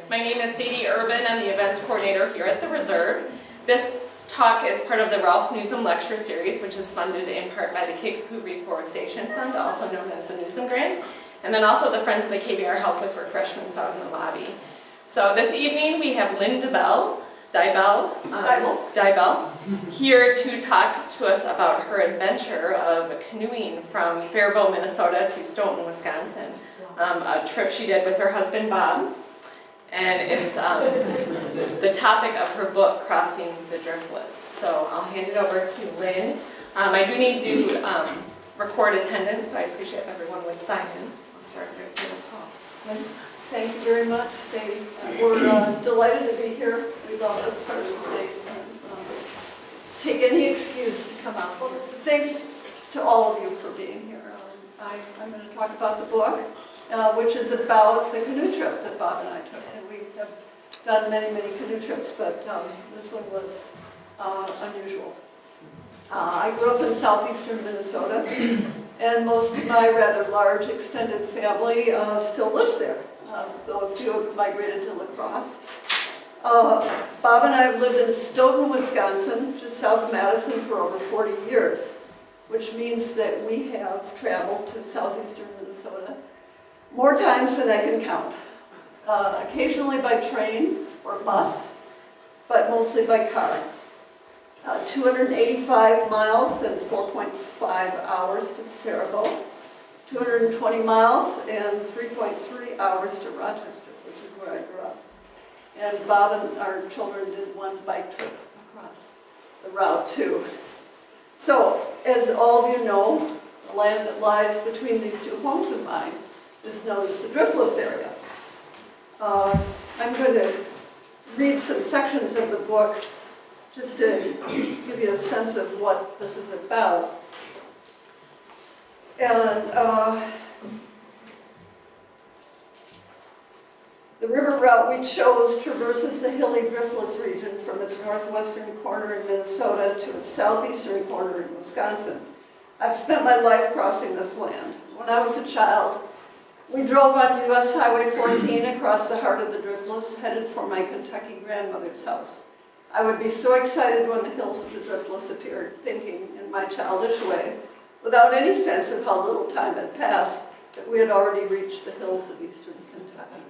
My name is Sadie Urban. I'm the events coordinator here at the Reserve. This talk is part of the Ralph Nuzum Lecture Series, which is funded in part by the Kickapoo Reforestation Fund, also known as the Nuzum Grant, and then also the Friends of the KBR help with refreshments out in the lobby. So this evening we have Lynne Diebel here to talk to us about her adventure of canoeing from Faribault, Minnesota to Stoughton, Wisconsin. A trip she did with her husband Bob, and it's the topic of her book, Crossing the Driftless. So I'll hand it over to Lynne. I do need to record attendance, so I appreciate if everyone would sign in. I'll start right here with Paul. Lynne? Thank you very much, Sadie. We're delighted to be here. We love this part of the state. And, take any excuse to come out. Well, thanks to all of you for being here. I'm going to talk about the book, which is about the canoe trip that Bob and I took. And we have done many, many canoe trips, but this one was unusual. I grew up in southeastern Minnesota, and most of my rather large extended family still lives there, though a few have migrated to La Crosse. Bob and I have lived in Stoughton, Wisconsin, just south of Madison, for over 40 years, which means that we have traveled to southeastern Minnesota more times than I can count. Occasionally by train or bus, but mostly by car. 285 miles and 4.5 hours to Faribault, 220 miles and 3.3 hours to Rochester, which is where I grew up. And Bob and our children did one bike trip across the route too. So, as all of you know, the land that lies between these two homes of mine is known as the Driftless Area. I'm going to read some sections of the book just to give you a sense of what this is about. And the river route we chose traverses the hilly driftless region from its northwestern corner in Minnesota to its southeastern corner in Wisconsin. I've spent my life crossing this land. When I was a child, we drove on U.S. Highway 14 across the heart of the Driftless, headed for my Kentucky grandmother's house. I would be so excited when the hills of the Driftless appeared, thinking, in my childish way, without any sense of how little time had passed, that we had already reached the hills of eastern Kentucky.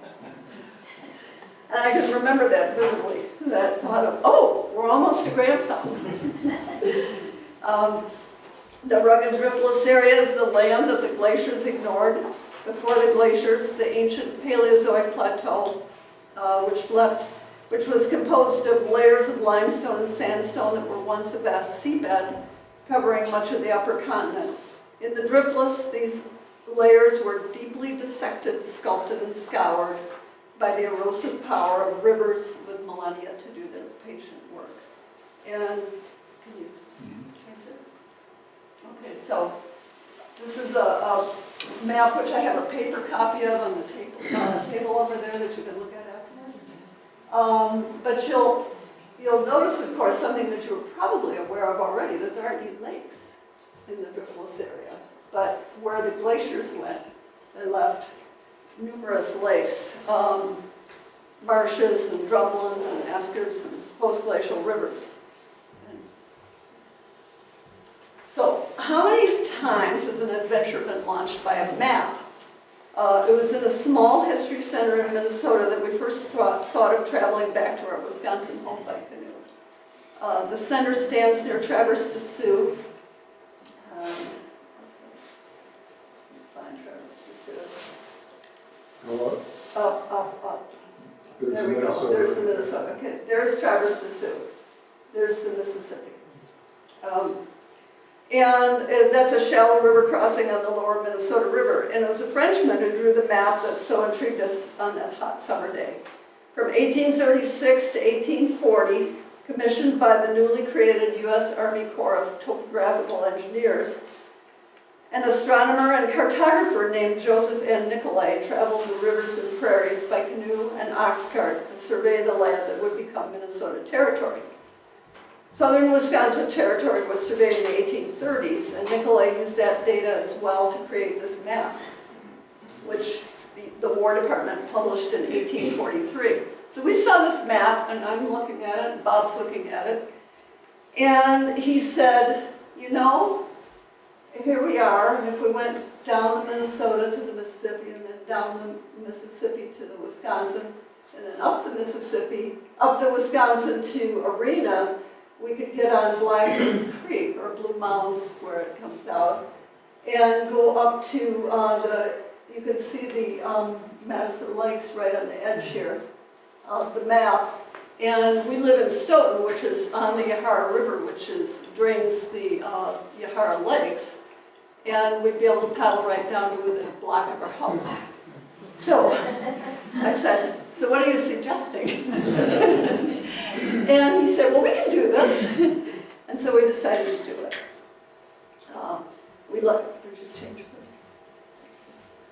And I can remember that vividly, that thought of, oh, we're almost to Graham's house. The rugged Driftless Area is the land that the glaciers ignored. Before the glaciers, the ancient Paleozoic plateau, which was composed of layers of limestone and sandstone that were once a vast seabed covering much of the upper continent. In the Driftless, these layers were deeply dissected, sculpted, and scoured by the erosive power of rivers with millennia to do their patient work. And, can you change it? Okay, so this is a map which I have a paper copy of on the table over there that you can look at afterwards. But you'll notice, of course, something that you're probably aware of already, that there aren't any lakes in the Driftless area. But where the glaciers went, they left numerous lakes, marshes and drumlins and eskers and post-glacial rivers. So, how many times has an adventure been launched by a map? It was in a small history center in Minnesota that we first thought of traveling back to our Wisconsin home by canoe. The center stands near Traverse de Sioux. Find Traverse de Sioux. Hello? Up. There we go. There's the Minnesota. Okay, there's Traverse de Sioux. There's the Mississippi. And that's a shallow river crossing on the lower Minnesota River. And it was a Frenchman who drew the map that so intrigued us on that hot summer day. From 1836 to 1840, commissioned by the newly created U.S. Army Corps of Topographical Engineers, an astronomer and cartographer named Joseph N. Nicolay traveled the rivers and prairies by canoe and ox cart to survey the land that would become Minnesota Territory. Southern Wisconsin Territory was surveyed in the 1830s, and Nicolay used that data as well to create this map, which the War Department published in 1843. So we saw this map, and I'm looking at it, and Bob's looking at it, and he said, you know, here we are, and if we went down the Minnesota to the Mississippi, and then down the Mississippi to the Wisconsin, and then up the Mississippi, up the Wisconsin to Arena, we could get on Black Earth Creek, or Blue Mounds, where it comes out, and go up to you can see the Madison Lakes right on the edge here of the map. And we live in Stoughton, which is on the Yahara River, which drains the Yahara Lakes. And we'd be able to paddle right down to within a block of our house. So I said, so what are you suggesting? And he said, well, we can do this. And so we decided to do it.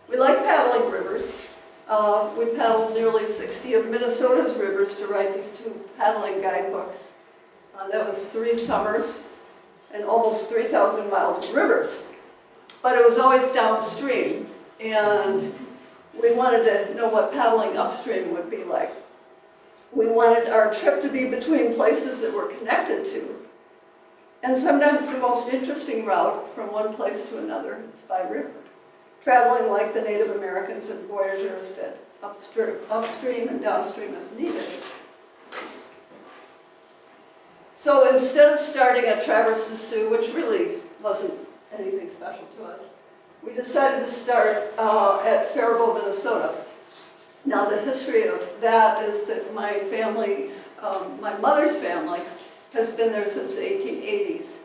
We like paddling rivers. We paddled nearly 60 of Minnesota's rivers to write these 2 paddling guidebooks. That was 3 summers and almost 3,000 miles of rivers. But it was always downstream, and we wanted to know what paddling upstream would be like. We wanted our trip to be between places that we're connected to. And sometimes the most interesting route from one place to another is by river. Traveling like the Native Americans and voyageurs did, upstream and downstream as needed. So instead of starting at Traverse des Sioux, which really wasn't anything special to us, we decided to start at Faribault, Minnesota. Now the history of that is that my mother's family has been there since the 1880s.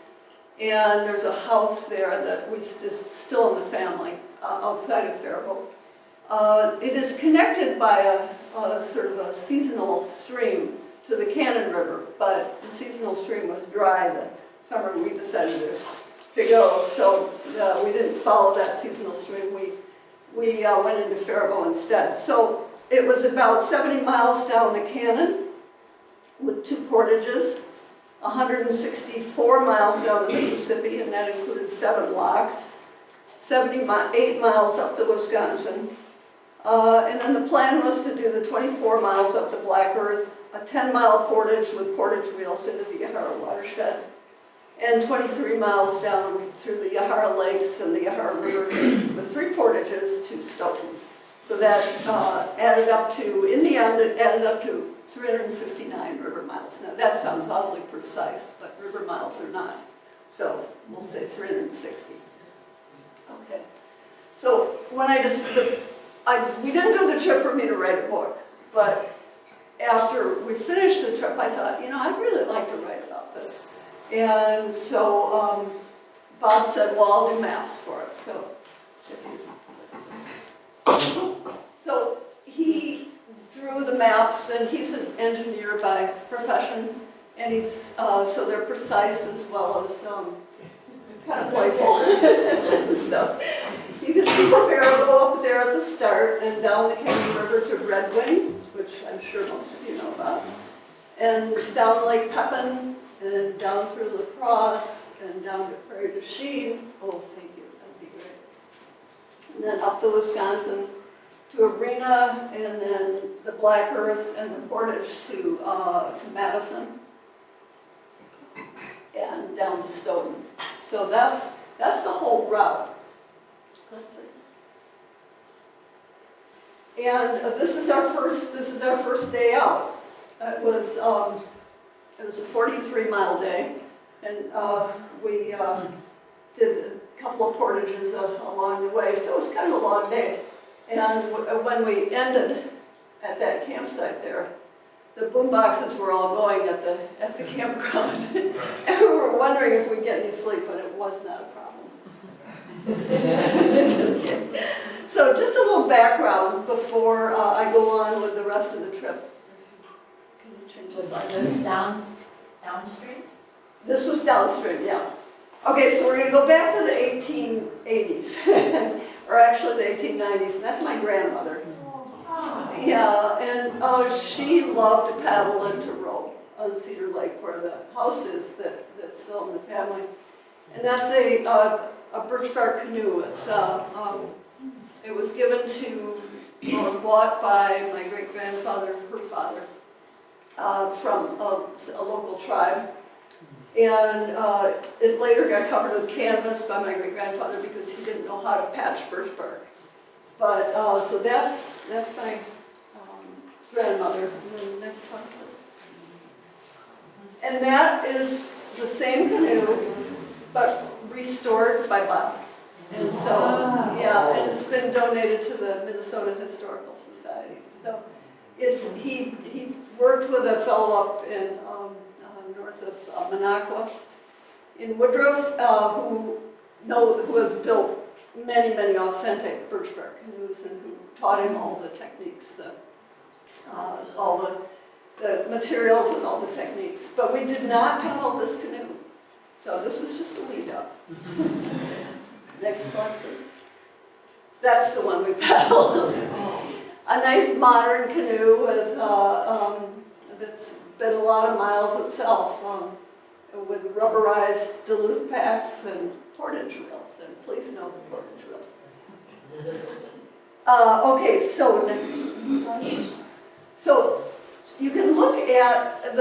And there's a house there that is still in the family outside of Faribault. It is connected by a sort of a seasonal stream to the Cannon River, but the seasonal stream was dry the summer we decided to go, so we didn't follow that seasonal stream. We went into Faribault instead. So it was about 70 miles down the Cannon with 2 portages, 164 miles down the Mississippi, and that included 7 locks, 8 miles up the Wisconsin, and then the plan was to do the 24 miles up the Black Earth, a 10-mile portage with portage wheels into the Yahara watershed, and 23 miles down through the Yahara Lakes and the Yahara River with 3 portages to Stoughton. So that added up to, in the end, it added up to 359 river miles. Now that sounds awfully precise, but river miles are not. So we'll say 360. Okay. So when we didn't do the trip for me to write a book, but after we finished the trip, I thought, you know, I'd really like to write about this. And so Bob said, well, I'll do maps for it. So he drew the maps, and he's an engineer by profession, and he's so they're precise as well as kind of playful. So you can see Faribault up there at the start, and down the Canyon River to Red Wing, which I'm sure most of you know about, and down Lake Pepin, and down through La Crosse, and down to Prairie du Chien. Oh, thank you, that'd be great. And then up the Wisconsin to Arena, and then the Black Earth and the portage to Madison, and down to Stoughton. So that's the whole route. And this is our first day out. It was a 43-mile day, and we did a couple of portages along the way. So it was kind of a long day. And when we ended at that campsite there, the boom boxes were all going at the campground. And we were wondering if we'd get any sleep, but it was not a problem. So just a little background before I go on with the rest of the trip. Can you change the slide? Was this downstream? This was downstream, yeah. Okay, so we're going to go back to the 1880s, or actually the 1890s, and that's my grandmother. Yeah, and she loved to paddle and to row on Cedar Lake, where the house is that's still in the family. And that's a Birchbark Canoe. It was given to were bought by my great-grandfather, her father, from a local tribe. And it later got covered with canvas by my great-grandfather because he didn't know how to patch birch bark. But, so that's my grandmother. And then the next one, please. And that is the same canoe, but restored by Bob. And so, yeah, and it's been donated to the Minnesota Historical Society. So he worked with a fellow up in north of Minocqua in Woodruff who has built many authentic birchbark canoes and who taught him all the techniques, all the materials and all the techniques. But we did not paddle this canoe. So this is just a lead up. Next one, please. That's the one we paddled. A nice modern canoe with that's been a lot of miles itself, with rubberized Duluth packs and portage rails. And please note the portage rails. Okay, so next slide. So you can look at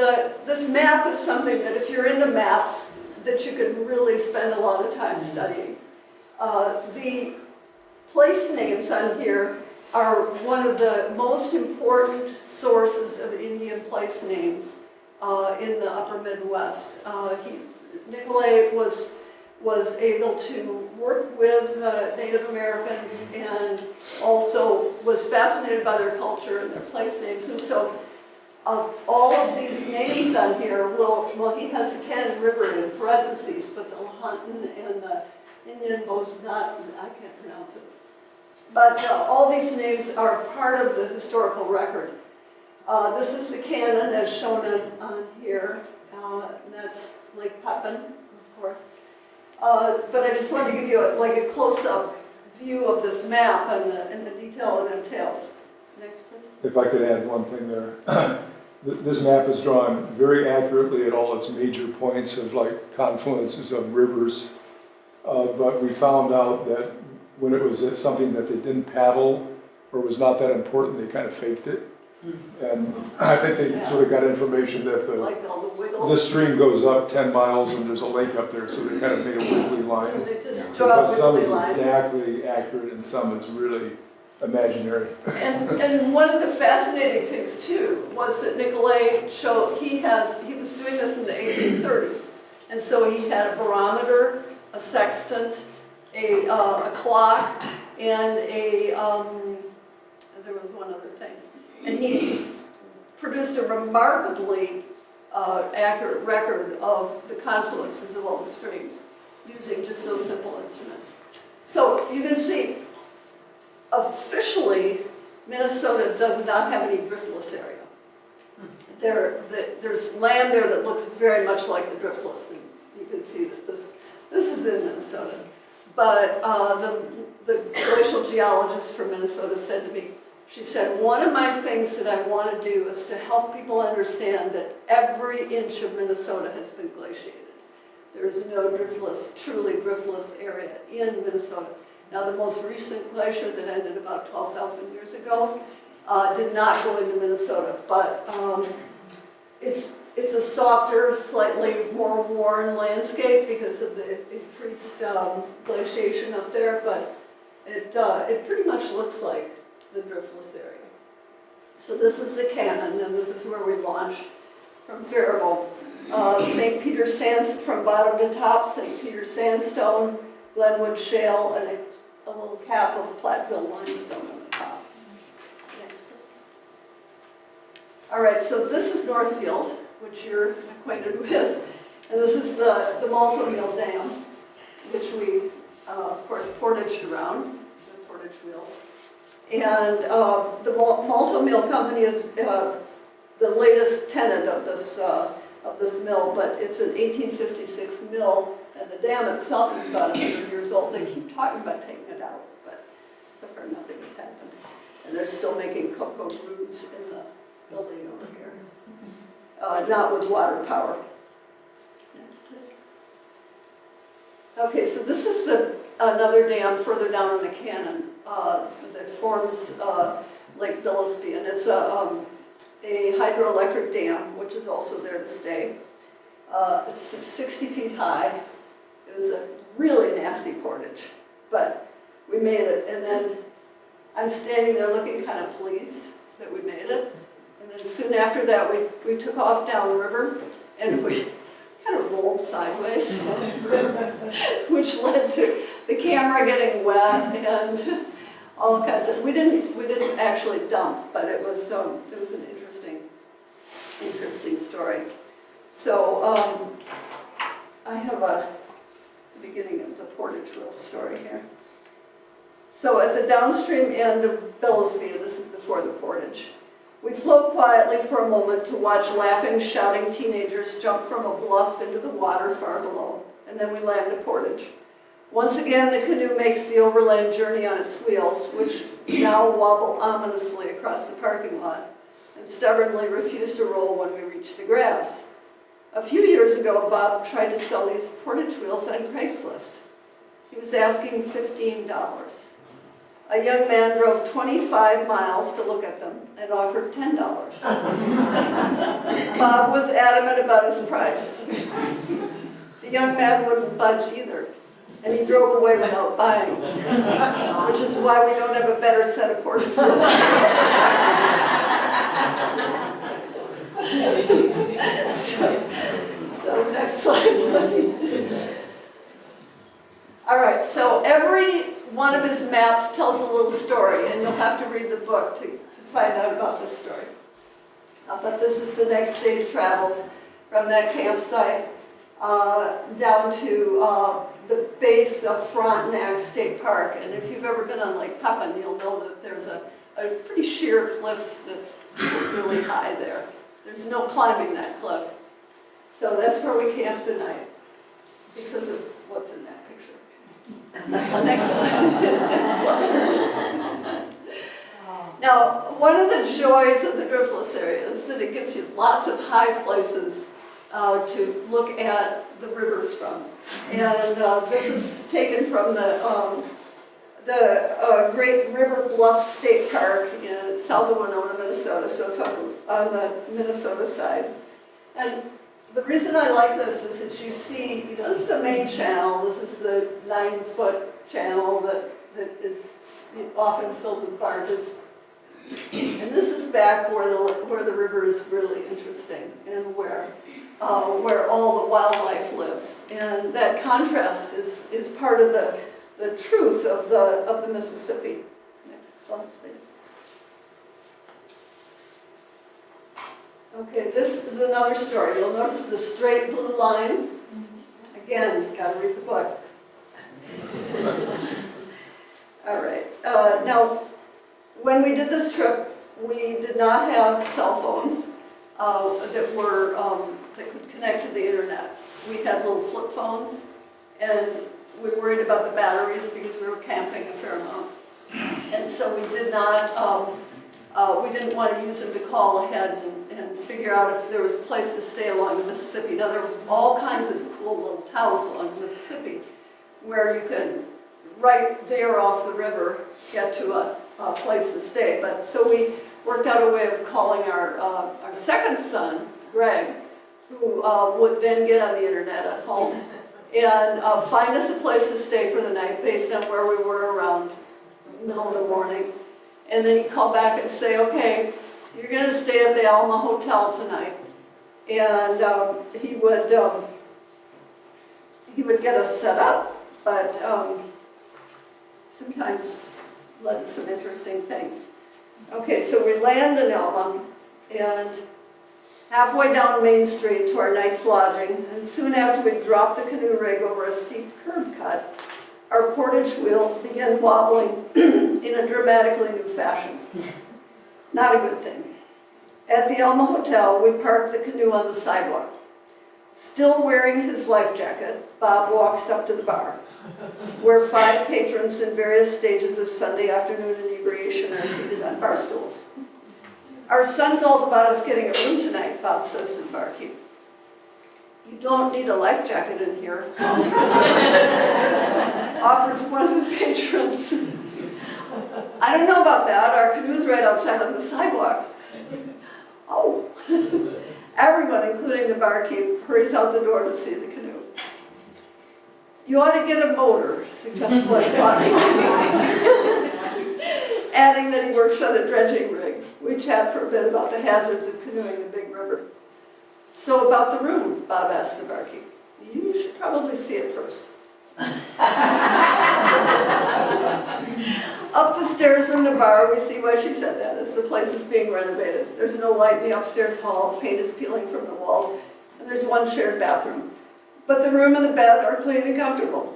this map is something that if you're into maps, that you could really spend a lot of time studying. The place names on here are one of the most important sources of Indian place names in the upper Midwest. Nicolay was able to work with Native Americans and also was fascinated by their culture and their place names. And so of all of these names on here, well, he has the Cannon River in parentheses, but the Lahontan and the Indian not, I can't pronounce it. But all these names are part of the historical record. This is the Cannon as shown on here, and that's Lake Pepin, of course. But I just wanted to give you a close-up view of this map and the detail it entails. Next, please. If I could add one thing there. This map is drawn very accurately at all its major points of like confluences of rivers. But we found out that when it was something that they didn't paddle or was not that important, they kind of faked it. And I think they sort of got information that the stream goes up 10 miles and there's a lake up there, so they kind of made a wiggly line. And they just draw Because some wiggly is lines. exactly accurate and some is really imaginary. And one of the fascinating things too was that Nicolay showed he was doing this in the 1830s, and so he had a barometer, a sextant, a clock, and there was one other thing, and he produced a remarkably accurate record of the confluences of all the streams using just those simple instruments. So you can see. Officially, Minnesota does not have any driftless area. There's land there that looks very much like the driftless, and you can see that this is in Minnesota. But the glacial geologist from Minnesota said to me, she said, one of my things that I want to do is to help people understand that every inch of Minnesota has been glaciated. There is no truly driftless area in Minnesota. Now, the most recent glacier that ended about 12,000 years ago did not go into Minnesota, but it's a softer, slightly more worn landscape because of the increased glaciation up there, but it pretty much looks like the driftless area. So this is the Cannon, and this is where we launched from Faribault. St. Peter from bottom to top, St. Peter sandstone, Glenwood shale, and a little cap of Platteville limestone on the top. Next, please. All right, so this is Northfield, which you're acquainted with, and this is the Malto Mill Dam, which we, of course, portaged around, the portage wheels. And the Malto Mill Company is the latest tenant of this mill, but it's an 1856 mill. And the dam itself is about 100 years old. They keep talking about taking it out, but so far nothing has happened. And they're still making cocoa brews in the building over here. Not with water power. Next, please. Okay, so this is another dam further down in the cannon that forms Lake Billisby, and it's a hydroelectric dam, which is also there to stay. It's 60 feet high. It was a really nasty portage, but we made it. And then I'm standing there looking kind of pleased that we made it. And then soon after that, we took off downriver, and we kind of rolled sideways, which led to the camera getting wet and all kinds of. We didn't actually dump, but it was an interesting story. So I have the beginning of the portage wheel story here. So at the downstream end of Billisby, and this is before the portage, we float quietly for a moment to watch laughing, shouting teenagers jump from a bluff into the water far below, and then we land at portage. Once again, the canoe makes the overland journey on its wheels, which now wobble ominously across the parking lot, and stubbornly refuse to roll when we reach the grass. A few years ago, Bob tried to sell these portage wheels on Craigslist. He was asking $15. A young man drove 25 miles to look at them and offered $10. Bob was adamant about his price. The young man wouldn't budge either, and he drove away without buying, which is why we don't have a better set of portage wheels. So, next slide, please. All right, so every one of his maps tells a little story, and you'll have to read the book to find out about this story. But this is the next day's travels from that campsite down to the base of Fraudnow State Park. And if you've ever been on Lake Pepin, you'll know that there's a pretty sheer cliff that's really high there. There's no climbing that cliff. So that's where we camped tonight because of what's in that picture. Next slide. Now, one of the joys of the Driftless Area is that it gives you lots of high places to look at the rivers from. And this is taken from the Great River Bluff State Park in south of Winona, Minnesota, so it's on the Minnesota side. And the reason I like this is that you see, this is the main channel, this is the 9-foot channel that is often filled with barges. And this is back where the river is really interesting and where all the wildlife lives. And that contrast is part of the truth of the Mississippi. Next slide, please. Okay, this is another story. You'll notice the straight blue line. Again, you've got to read the book. All right. Now, when we did this trip, we did not have cell phones that could connect to the internet. We had little flip phones, and we worried about the batteries because we were camping a fair amount. And so we did not. We didn't want to use them to call ahead and figure out if there was a place to stay along the Mississippi. Now, there are all kinds of cool little towns along the Mississippi where you could, right there off the river, get to a place to stay. But so we worked out a way of calling our second son, Greg, who would then get on the internet at home and find us a place to stay for the night based on where we were around the middle of the morning. And then he'd call back and say, okay, you're going to stay at the Alma Hotel tonight. And he would get us set up, but sometimes led to some interesting things. Okay, so we land in Alma, and halfway down Main Street to our night's lodging, and soon after we dropped the canoe rig over a steep curb cut, our portage wheels began wobbling in a dramatically new fashion. Not a good thing. At the Alma Hotel, we parked the canoe on the sidewalk. Still wearing his life jacket, Bob walks up to the bar, where 5 patrons in various stages of Sunday afternoon inebriation are seated on bar stools. Our son called about us getting a room tonight, Bob says to the barkeep. You don't need a life jacket in here, offers one of the patrons. I I don't know about that. Our canoe's right outside on the sidewalk. Oh. Everyone, including the barkeep, hurries out the door to see the canoe. You ought to get a motor, suggests one thought. Adding that he works on a dredging rig. We chat for a bit about the hazards of canoeing the big river. So about the room, Bob asked the barkeep. You should probably see it first. Up the stairs from the bar, we see why she said that, as the place is being renovated. There's no light in the upstairs hall, paint is peeling from the walls, and there's one shared bathroom. But the room and the bed are clean and comfortable.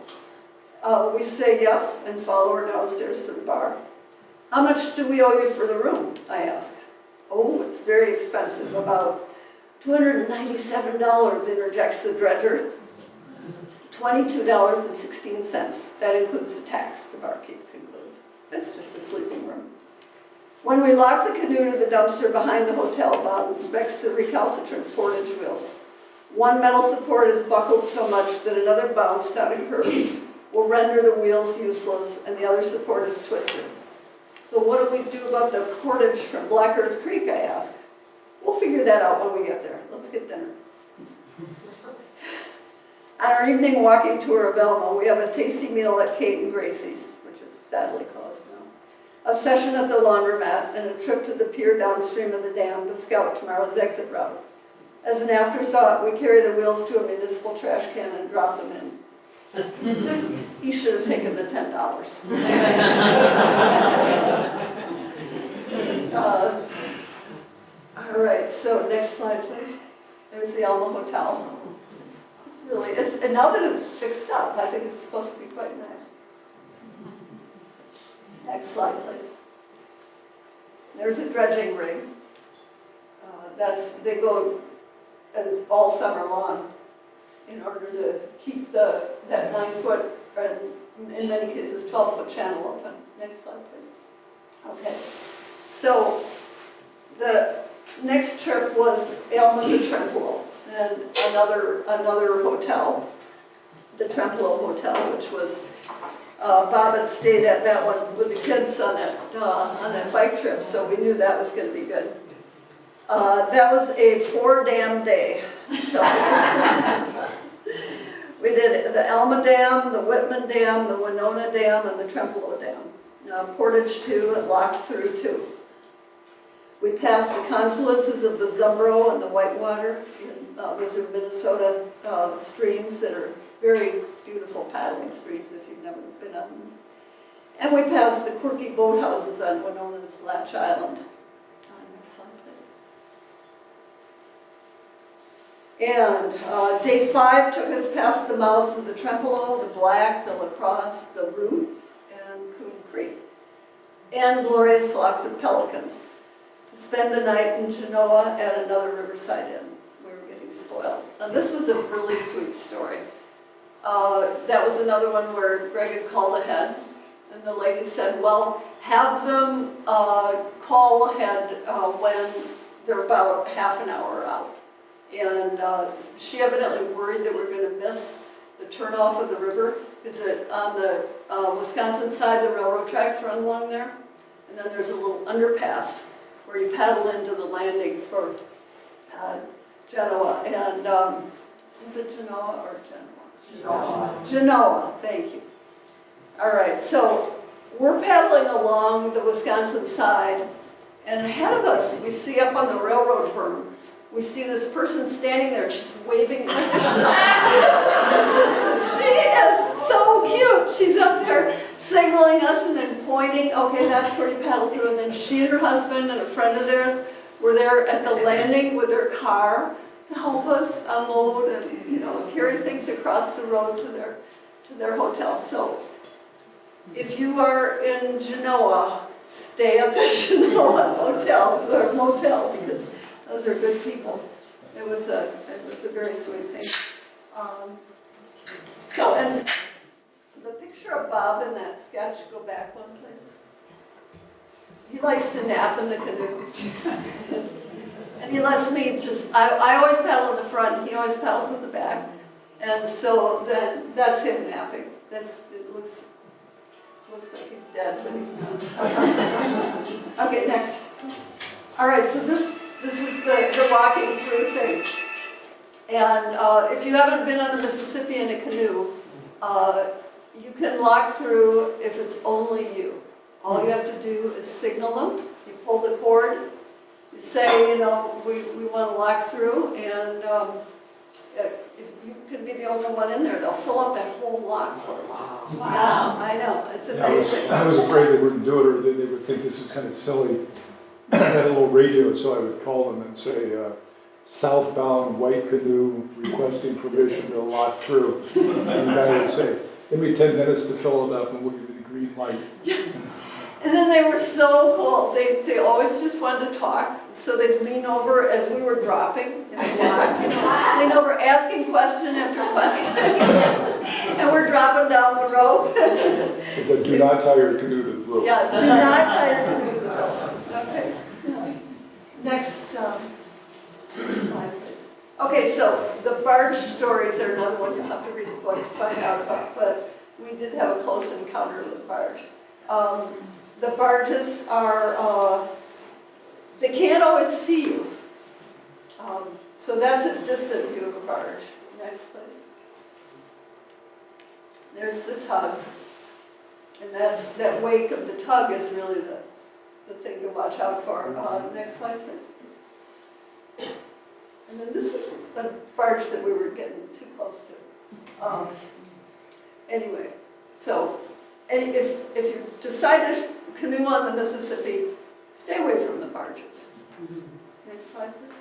We say yes and follow her downstairs to the bar. How much do we owe you for the room? I ask. Oh, it's very expensive, about $297, interjects the dredger. $22.16. That includes the tax, the barkeep concludes. It's just a sleeping room. When we lock the canoe to the dumpster behind the hotel, Bob inspects the recalcitrant portage wheels. One metal support is buckled so much that another bounce down a curve will render the wheels useless, and the other support is twisted. So what do we do about the portage from Black Earth Creek, I ask. We'll figure that out when we get there. Let's get dinner. On our evening walking tour of Elmo, we have a tasty meal at Kate and Gracie's, which is sadly closed now, a session at the laundromat, and a trip to the pier downstream of the dam to scout tomorrow's exit route. As an afterthought, we carry the wheels to a municipal trash can and drop them in. He should have taken the $10. All right, so next slide, please. There's the Elmo Hotel. And now that it's fixed up, I think it's supposed to be quite nice. Next slide, please. There's a dredging rig. They go as all summer long in order to keep that 9-foot, and in many cases 12-foot channel open. Next slide, please. Okay. So the next trip was Elmo to Trempolo. And another hotel, the Trempolo Hotel, which was, Bob had stayed at that one with the kids on that bike trip, so we knew that was going to be good. That was a 4-dam day. So we did the Alma Dam, the Whitman Dam, the Winona Dam, and the Trempolo Dam. Portage 2 and Lock Through 2. We passed the confluences of the Zumbro and the Whitewater. Those are Minnesota streams that are very beautiful paddling streams if you've never been on them. And we passed the quirky boathouses on Winona's Latch Island. Next slide, please. And day 5 took us past the mouths of the Trempolo, the Black, the La Crosse, the Root, and Coon Creek. And glorious flocks of pelicans. To spend the night in Genoa at another Riverside Inn. We were getting spoiled. And this was a really sweet story. That was another one where Greg had called ahead, and the lady said, well, have them call ahead when they're about half an hour out. And she evidently worried that we're going to miss the turnoff of the river, because on the Wisconsin side, the railroad tracks run along there, and then there's a little underpass where you paddle into the landing for Genoa. And is it Genoa or Genoa? Genoa, thank you. All right, so we're paddling along the Wisconsin side, and ahead of us, we see up on the railroad berm, we see this person standing there just waving. She is so cute. She's up there signaling us and then pointing. Okay, that's where you paddle through. And then she and her husband and a friend of theirs were there at the landing with their car to help us unload and carry things across the road to their hotel. So if you are in Genoa, stay at the Genoa hotel or motel, because those are good people. It was a very sweet thing. And the picture of Bob in that sketch, go back one, please. He likes to nap in the canoe. And he lets me I always paddle in the front, and he always paddles in the back. And so then that's him napping. It looks Looks like he's dead, but he's not. Okay, next. All right, so this is the walking through thing. And if you haven't been on the Mississippi in a canoe, you can walk through if it's only you. All you have to do is signal them. You pull the cord. You say, you know, we want to walk through, and if you can be the only one in there, they'll fill up that whole lock for you. Wow. Yeah, I know, it's Yeah, amazing. I was afraid they wouldn't do it, or they would think this is kind of silly. I had a little radio, so I would call them and say, southbound white canoe requesting permission to lock through. And the guy would say, give me 10 minutes to fill it up and we'll give you the green light. And then they were so cool. They always just wanted to talk, so they'd lean over as we were dropping in the water. Lean over, asking question after question. And we're dropping down the rope. It said, do not tie your canoe to the rope. Yeah, do not tie your canoe to the rope. Okay. Next slide, please. Okay, so the barge stories are another one. You'll have to read the book to find out about, but we did have a close encounter with a barge. The barges are, they can't always see you. So that's a distant view of a barge. Next, please. There's the tug. And that wake of the tug is really the thing to watch out for. Next slide, please. And then this is a barge that we were getting too close to. Anyway, so if you decide to canoe on the Mississippi, stay away from the barges. Next slide, please.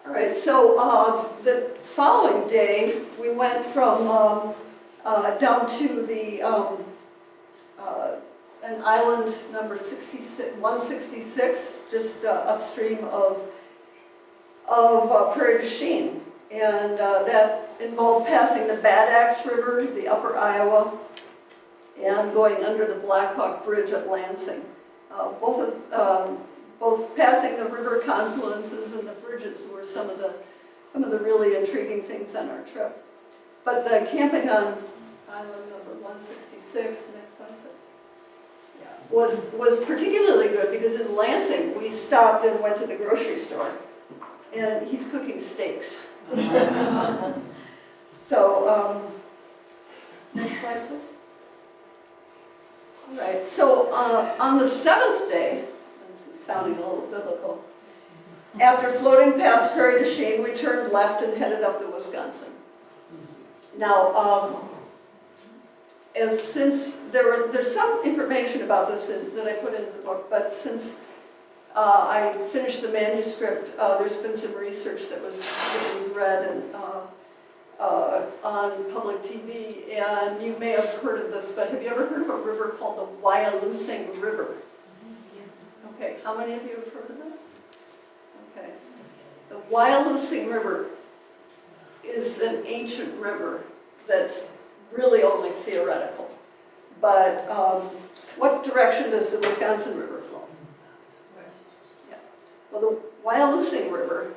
All right, so the following day, we went from down to the an island number 166, just upstream of Prairie du Chien, and that involved passing the Bad Axe River, the Upper Iowa, and going under the Black Hawk Bridge at Lansing. Both passing the river confluences and the bridges were some of the really intriguing things on our trip. But the camping on island number 166, next slide, please, was particularly good because in Lansing we stopped and went to the grocery store, and he's cooking steaks. So next slide, please. All right, so on the seventh day, this is sounding a little biblical, after floating past Prairie du Chien, we turned left and headed up to Wisconsin. Now, since there's some information about this that I put into the book, but since I finished the manuscript, there's been some research that was read and on public TV, and you may have heard of this, but have you ever heard of a river called the Wyalusing River? Okay, how many of you have heard of that? Okay. The Wyalusing River is an ancient river that's really only theoretical. But what direction does the Wisconsin River flow? West. Yeah. Well, the Wyalusing River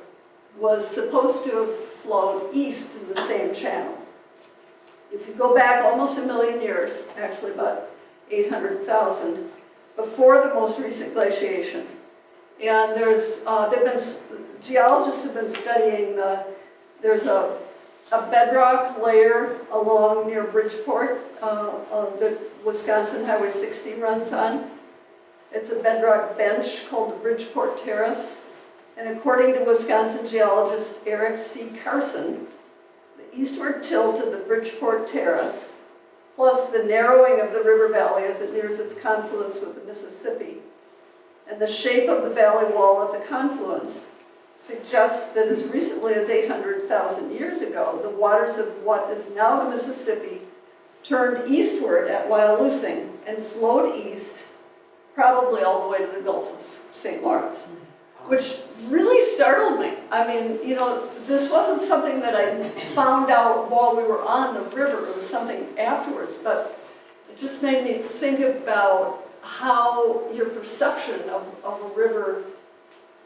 was supposed to have flowed east in the same channel. If you go back almost a million years, actually about 800,000, before the most recent glaciation, and geologists have been studying, there's a bedrock layer along near Bridgeport that Wisconsin Highway 60 runs on. It's a bedrock bench called the Bridgeport Terrace. And according to Wisconsin geologist Eric C. Carson, the eastward tilt of the Bridgeport Terrace, plus the narrowing of the river valley as it nears its confluence with the Mississippi, and the shape of the valley wall at the confluence, suggests that as recently as 800,000 years ago, the waters of what is now the Mississippi turned eastward at Wyalusing and flowed east, probably all the way to the Gulf of St. Lawrence, which really startled me. I mean, you know, this wasn't something that I found out while we were on the river. It was something afterwards, but it just made me think about how your perception of a river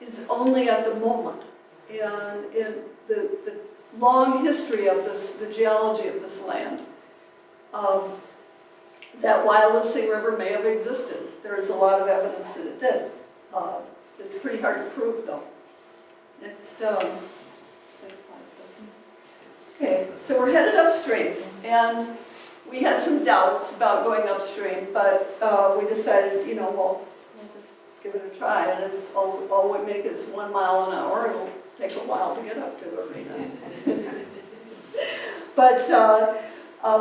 is only at the moment. And in the long history of this, the geology of this land, that Wyalusing River may have existed. There is a lot of evidence that it did. It's pretty hard to prove, though. Next slide. Okay, so we're headed upstream, and we had some doubts about going upstream, but we decided, you know, we'll just give it a try, and if all we make is 1 mile an hour, it'll take a while to get up to the arena. But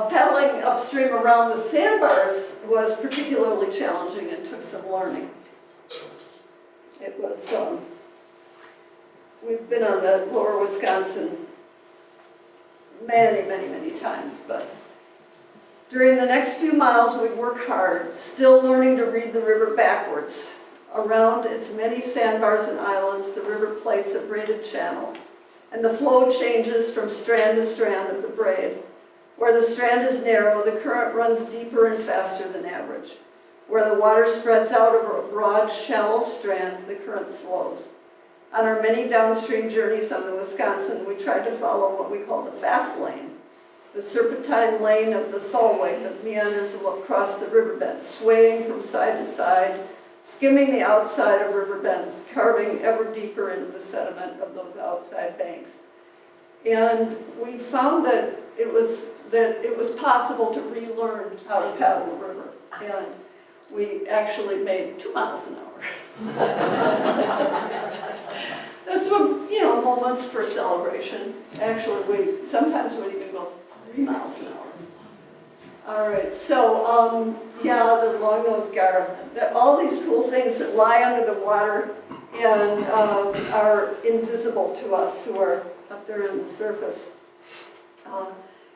paddling upstream around the sandbars was particularly challenging and took some learning. It was, we've been on the lower Wisconsin many times, but during the next few miles we work hard, still learning to read the river backwards. Around its many sandbars and islands, the river plates a braided channel, and the flow changes from strand to strand of the braid. Where the strand is narrow, the current runs deeper and faster than average. Where the water spreads out over a broad, shallow strand, the current slows. On our many downstream journeys on the Wisconsin, we tried to follow what we call the fast lane, the serpentine lane of the Tholway that meanders across the riverbed, swaying from side to side, skimming the outside of river bends, carving ever deeper into the sediment of those outside banks. And we found that it was possible to relearn how to paddle the river. And we actually made 2 miles an hour. That's what, you know, moments for celebration. Actually, sometimes we even go 3 miles an hour. All right, so, yeah, the long-nosed garb. All these cool things that lie under the water and are invisible to us who are up there on the surface.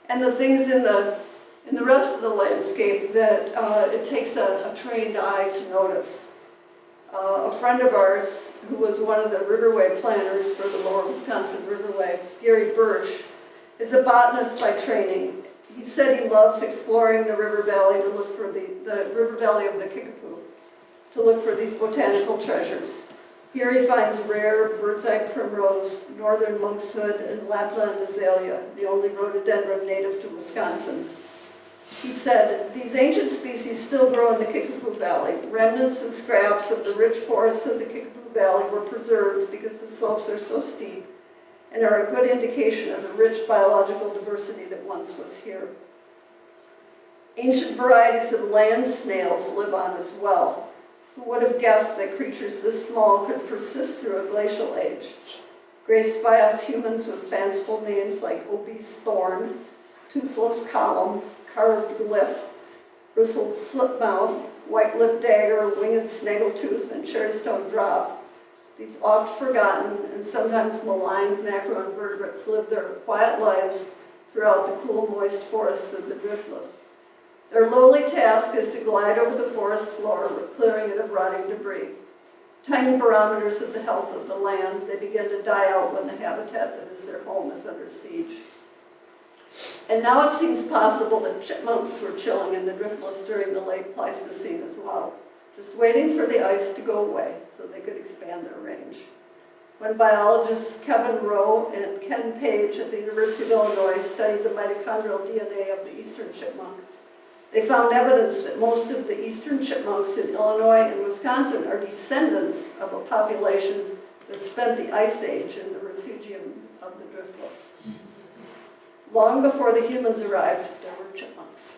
And the things in the rest of the landscape that it takes a trained eye to notice. A friend of ours, who was one of the riverway planners for the Lower Wisconsin Riverway, Gary Birch, is a botanist by training. He said he loves exploring the river valley to look for the river valley of the Kickapoo, to look for these botanical treasures. Here he finds rare bird's-eye primrose, northern monkshood, and Lapland azalea, the only rhododendron native to Wisconsin. He said, these ancient species still grow in the Kickapoo Valley. Remnants and scraps of the rich forests of the Kickapoo Valley were preserved because the slopes are so steep and are a good indication of the rich biological diversity that once was here. Ancient varieties of land snails live on as well. Who would have guessed that creatures this small could persist through a glacial age? Graced by us humans with fanciful names like obese thorn, toothless column, carved glyph, bristled slipmouth, white-lipped dagger, winged snaggletooth, and cherrystone drop. These oft-forgotten and sometimes maligned macroinvertebrates live their quiet lives throughout the cool, moist forests of the Driftless. Their lowly task is to glide over the forest floor, clearing it of rotting debris. Tiny barometers of the health of the land, they begin to die out when the habitat that is their home is under siege. And now it seems possible that chipmunks were chilling in the Driftless during the late Pleistocene as well, just waiting for the ice to go away so they could expand their range. When biologists Kevin Rowe and Ken Page at the University of Illinois studied the mitochondrial DNA of the eastern chipmunk, they found evidence that most of the eastern chipmunks in Illinois and Wisconsin are descendants of a population that spent the Ice Age in the refugium of the Driftless. Long before the humans arrived, there were chipmunks,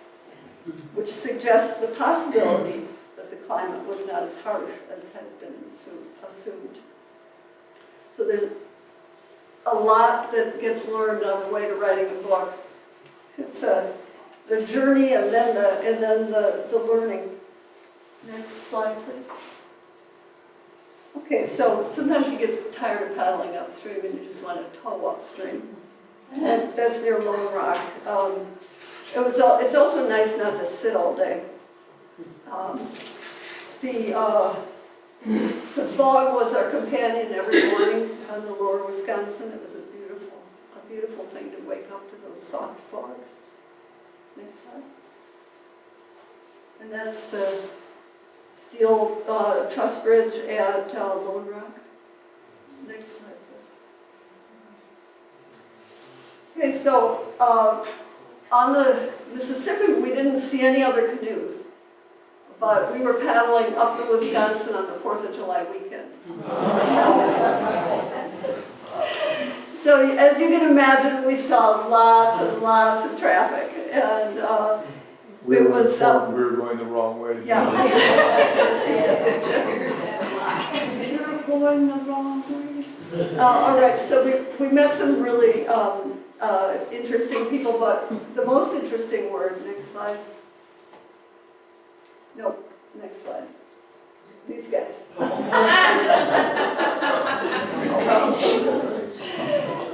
which suggests the possibility that the climate was not as harsh as has been assumed. So there's a lot that gets learned on the way to writing a book. It's the journey and then the learning. Next slide, please. Okay, so sometimes you get tired of paddling upstream and you just want to tow upstream. And that's near Lone Rock. It's also nice not to sit all day. The fog was our companion every morning on the lower Wisconsin. It was a beautiful thing to wake up to those soft fogs. Next slide. And that's the steel truss bridge at Lone Rock. Next slide, please. Okay, so on the Mississippi, we didn't see any other canoes. But we were paddling up to Wisconsin on the 4th of July weekend. So as you can imagine, we saw lots and lots of traffic, and We it were was, informed we were going the wrong way. yeah. You're going the wrong way. All right, so we met some really interesting people, but the most interesting word, next slide. Nope, next slide. These guys.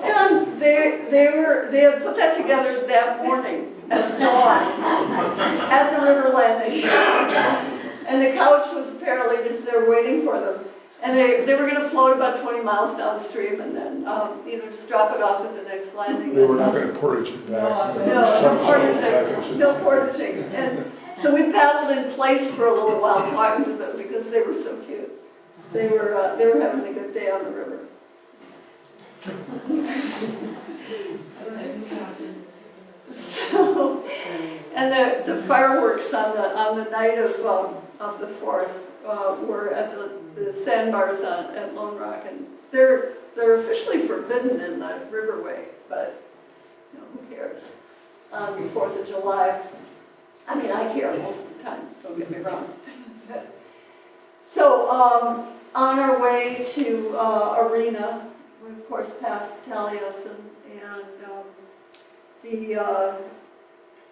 And they had put that together that morning at dawn at the river landing. And the couch was apparently just there waiting for them. And they were going to float about 20 miles downstream and then, just drop it off at the next landing. They were not going to portage it back. No portaging. And so we paddled in place for a little while talking to them because they were so cute. They were having a good day on the river. So, and the fireworks on the night of the 4th were at the sandbars at Lone Rock, and they're officially forbidden in the riverway, but who cares? On the 4th of July. I mean, I care most of the time, don't get me wrong. So, on our way to Arena, we of course passed Taliesin and the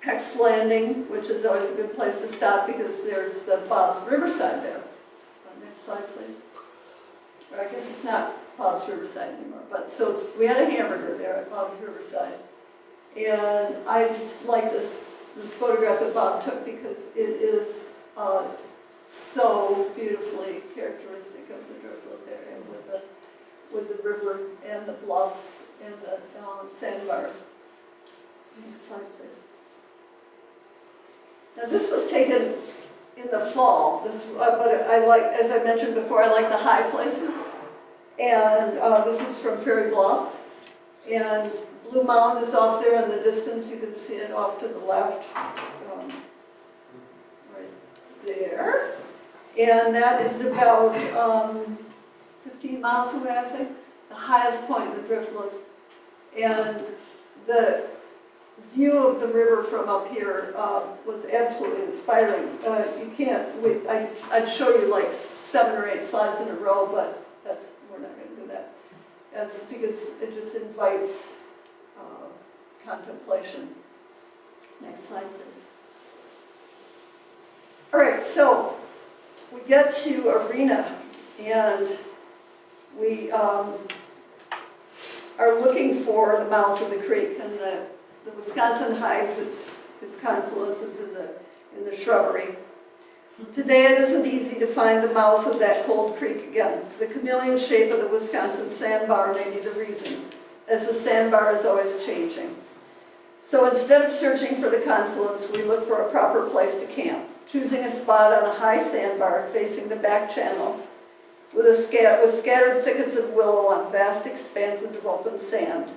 Peck's Landing, which is always a good place to stop because there's the Bob's Riverside there. Next slide, please. Or I guess it's not Bob's Riverside anymore, but so we had a hamburger there at Bob's Riverside. And I just like this photograph that Bob took because it is so beautifully characteristic of the Driftless area with the river and the bluffs and the sandbars. Next slide, please. Now this was taken in the fall. But I like, as I mentioned before, I like the high places. And this is from Faribault. And Blue Mound is off there in the distance. You can see it off to the left, right there. And that is about 15 miles away, I think, the highest point in the Driftless. And the view of the river from up here was absolutely inspiring. You can't, I'd show you like 7 or 8 slides in a row, but we're not going to do that. That's because it just invites contemplation. Next slide, please. All right, so we get to Arena, and we are looking for the mouth of the creek, and the Wisconsin hides its confluences in the shrubbery. Today it isn't easy to find the mouth of that cold creek again. The chameleon shape of the Wisconsin sandbar may be the reason, as the sandbar is always changing. So instead of searching for the confluence, we look for a proper place to camp, choosing a spot on a high sandbar facing the back channel with scattered thickets of willow on vast expanses of open sand.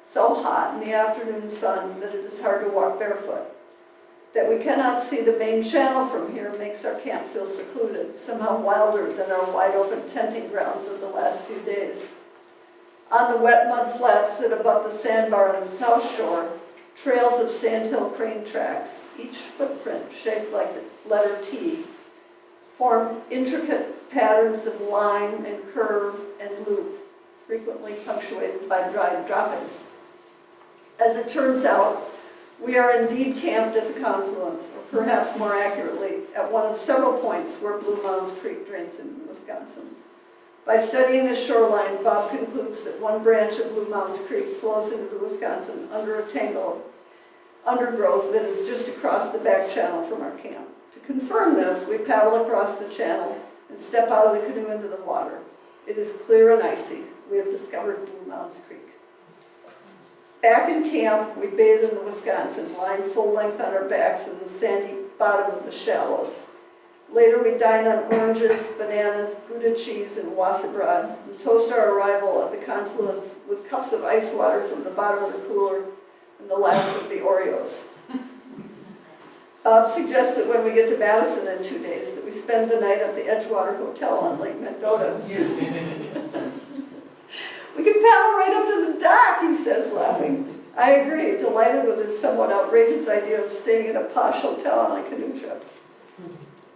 So hot in the afternoon sun that it is hard to walk barefoot. That we cannot see the main channel from here makes our camp feel secluded, somehow wilder than our wide-open tenting grounds of the last few days. On the wet mud flats that abut the sandbar on the south shore, trails of sandhill crane tracks, each footprint shaped like the letter T, form intricate patterns of line and curve and loop, frequently punctuated by dried droppings. As it turns out, we are indeed camped at the confluence, or perhaps more accurately, at one of several points where Blue Mounds Creek drains into Wisconsin. By studying the shoreline, Bob concludes that one branch of Blue Mounds Creek flows into the Wisconsin under a tangle of undergrowth that is just across the back channel from our camp. To confirm this, we paddle across the channel and step out of the canoe into the water. It is clear and icy. We have discovered Blue Mounds Creek. Back in camp, we bathe in the Wisconsin, lying full length on our backs in the sandy bottom of the shallows. Later, we dine on oranges, bananas, Gouda cheese, and wassabrod, and toast our arrival at the confluence with cups of ice water from the bottom of the cooler, and the last of the Oreos. Bob suggests that when we get to Madison in 2 days, that we spend the night at the Edgewater Hotel on Lake Mendota. We can paddle right up to the dock, he says, laughing. I agree, delighted with his somewhat outrageous idea of staying at a posh hotel on a canoe trip.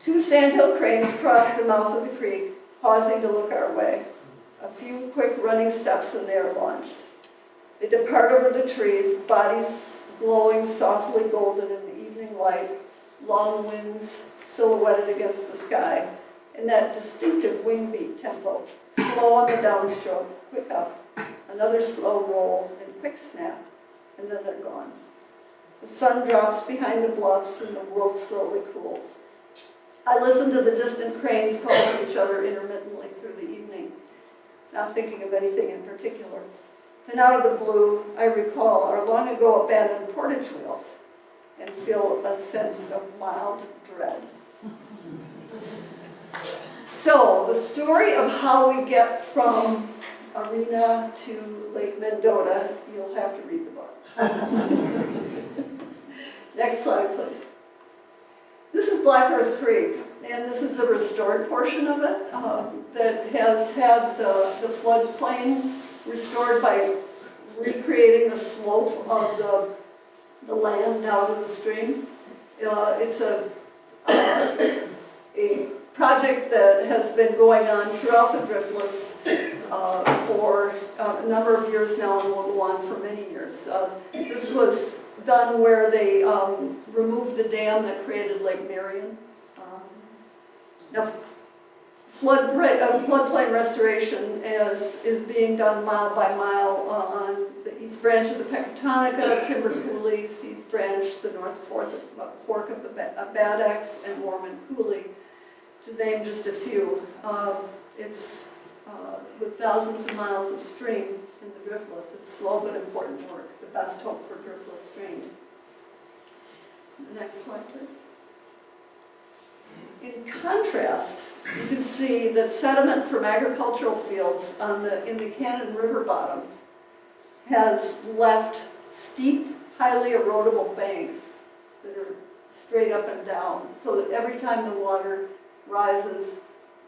2 sandhill cranes cross the mouth of the creek, pausing to look our way. A few quick running steps and they are launched. They depart over the trees, bodies glowing softly golden in the evening light, long wings silhouetted against the sky, in that distinctive wing beat tempo, slow on the downstroke, quick up, another slow roll, and quick snap, and then they're gone. The sun drops behind the bluffs and the world slowly cools. I listen to the distant cranes calling each other intermittently through the evening, not thinking of anything in particular. Then out of the blue, I recall our long ago abandoned portage wheels and feel a sense of mild dread. So, the story of how we get from Arena to Lake Mendota, you'll have to read the book. Next slide, please. This is Black Earth Creek, and this is a restored portion of it that has had the floodplain restored by recreating the slope of the land down to the stream. It's a project that has been going on throughout the Driftless for a number of years now and will go on for many years. This was done where they removed the dam that created Lake Marion. Now, floodplain restoration is being done mile by mile on the east branch of the Pecatonica, Timber Coulees, east branch, the north fork of the Bad Axe, and Mormon Coulee, to name just a few. It's with thousands of miles of stream in the Driftless. It's slow but important work, the best hope for Driftless streams. The next slide, please. In contrast, you can see that sediment from agricultural fields in the Cannon River bottoms has left steep, highly erodible banks that are straight up and down, so that every time the water rises,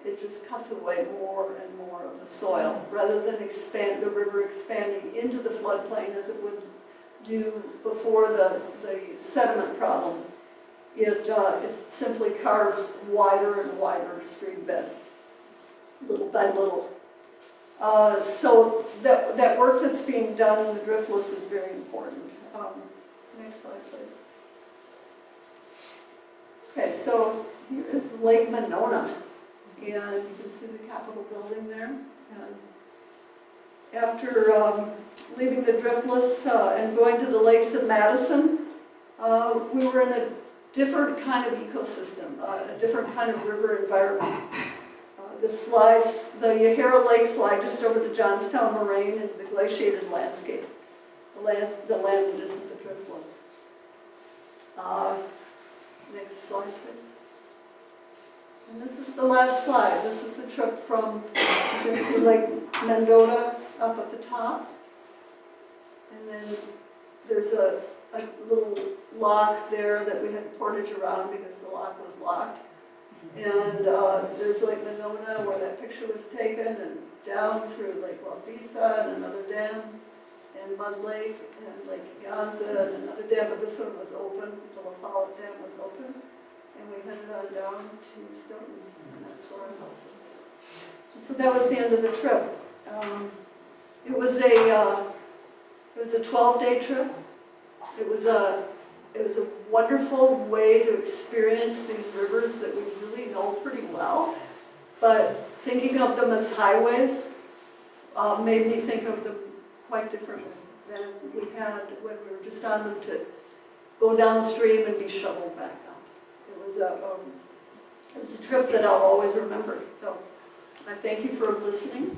it just cuts away more and more of the soil, rather than the river expanding into the floodplain as it would do before the sediment problem. It simply carves wider and wider stream bed, little by little. So that work that's being done in the Driftless is very important. Next slide, please. Okay, so here is Lake Monona, and you can see the Capitol building there. And after leaving the Driftless and going to the lakes of Madison, we were in a different kind of ecosystem, a different kind of river environment. The Yahara Lakes lie just over the Johnstown Moraine and the glaciated landscape, the land that isn't the Driftless. Next slide, please. And this is the last slide. This is the trip from, you can see Lake Mendota up at the top. And then there's a little lock there that we had portage around because the lock was locked. And there's Lake Monona where that picture was taken, and down through Lake Wapisa and another dam, and Mud Lake and Lake Ganza and another dam, but this one was open, the La Follette Dam was open, and we headed on down to Stoughton, and that's where our house was. And so that was the end of the trip. It was a 12-day trip. It was a wonderful way to experience these rivers that we really know pretty well, but thinking of them as highways made me think of them quite differently than we had when we were just on them to go downstream and be shoveled back up. It was a trip that I'll always remember. So I thank you for listening.